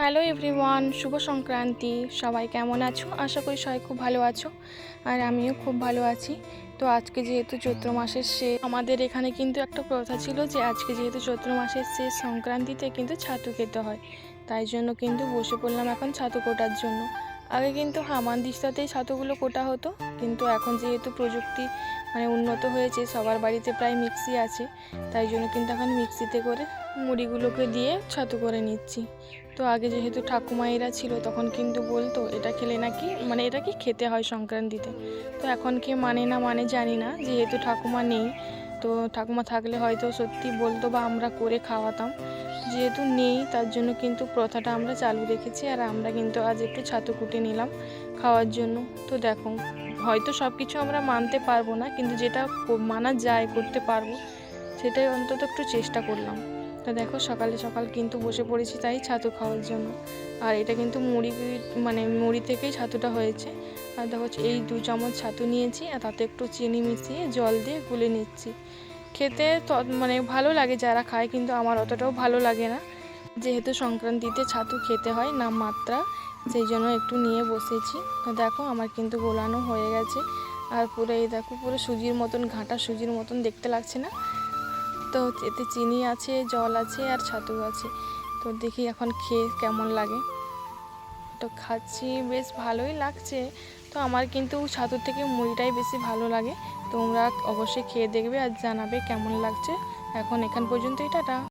Hello everyone, শুভ সংক্রান্তি। সবাই কেমন আছো? আশা করি সবাই খুব ভালো আছো, আর আমিও খুব ভালো আছি। তো আজকে যেহেতু চৈত্র মাসের শেষ, আমাদের এখানে কিন্তু একটা প্রথা ছিল যে আজকে যেহেতু চৈত্র মাসের শেষ, সংক্রান্তিতে কিন্তু ছাতু খেতে হয়। তাই জন্য কিন্তু বসে পড়লাম এখন ছাতু কোটার জন্য। আগে কিন্তু হামানদিস্তাতেই ছাতুগুলো কোটা হতো, কিন্তু এখন যেহেতু প্রযুক্তি উন্নত হয়েছে, সবার বাড়িতে প্রায় মিক্সি আছে, তাই জন্য কিন্তু এখন মিক্সিতে করে মুড়িগুলোকে দিয়ে ছাতু করে নিচ্ছি। তো আগে যেহেতু ঠাকুমায়েরা ছিল, তখন কিন্তু বলতো এটা খেলে নাকি এটা কি খেতে হয় সংক্রান্তিতে। তো এখন কে মানে না মানে জানি না, যেহেতু ঠাকুমা নেই। তো ঠাকুমা থাকলে হয়তো সত্যি বলতো বা আমরা করে খাওয়াতাম। যেহেতু নেই, তার জন্য কিন্তু প্রথাটা আমরা চালু রেখেছি, আর আমরা কিন্তু আজ একটু ছাতু কুটে নিলাম খাওয়ার জন্য। তো দেখো, হয়তো সব কিছু আমরা মানতে পারবো না, কিন্তু যেটা মানা যায়, করতে পারবো, সেটাই অন্তত একটু চেষ্টা করলাম। তো দেখো, সকালে সকাল কিন্তু বসে পড়েছি তাই ছাতু খাওয়ার জন্য। আর এটা কিন্তু মুড়ি থেকেই ছাতুটা হয়েছে। আর দেখো, এই 2 চামচ ছাতু নিয়েছি, আর তাতে একটু চিনি মিশিয়ে জল দিয়ে গুলে নিচ্ছি। খেতে ভালো লাগে যারা খায়, কিন্তু আমার অতটাও ভালো লাগে না। যেহেতু সংক্রান্তিতে ছাতু খেতে হয় নামমাত্রা, সেই জন্য একটু নিয়ে বসেছি। তো দেখো, আমার কিন্তু গোলানো হয়ে গেছে। আর পুরো এই দেখো, পুরো সুজির মতন, ঘাটা সুজির মতন দেখতে লাগছে না? তো এতে চিনি আছে, জল আছে, আর ছাতু আছে। তো দেখি এখন খেয়ে কেমন লাগে। তো খাচ্ছি, বেশ ভালোই লাগছে। তো আমার কিন্তু ছাতুর থেকে মুড়িটাই বেশি ভালো লাগে। তোমরা অবশ্যই খেয়ে দেখবে আর জানাবে কেমন লাগছে। এখন এখান পর্যন্তই, টাটা।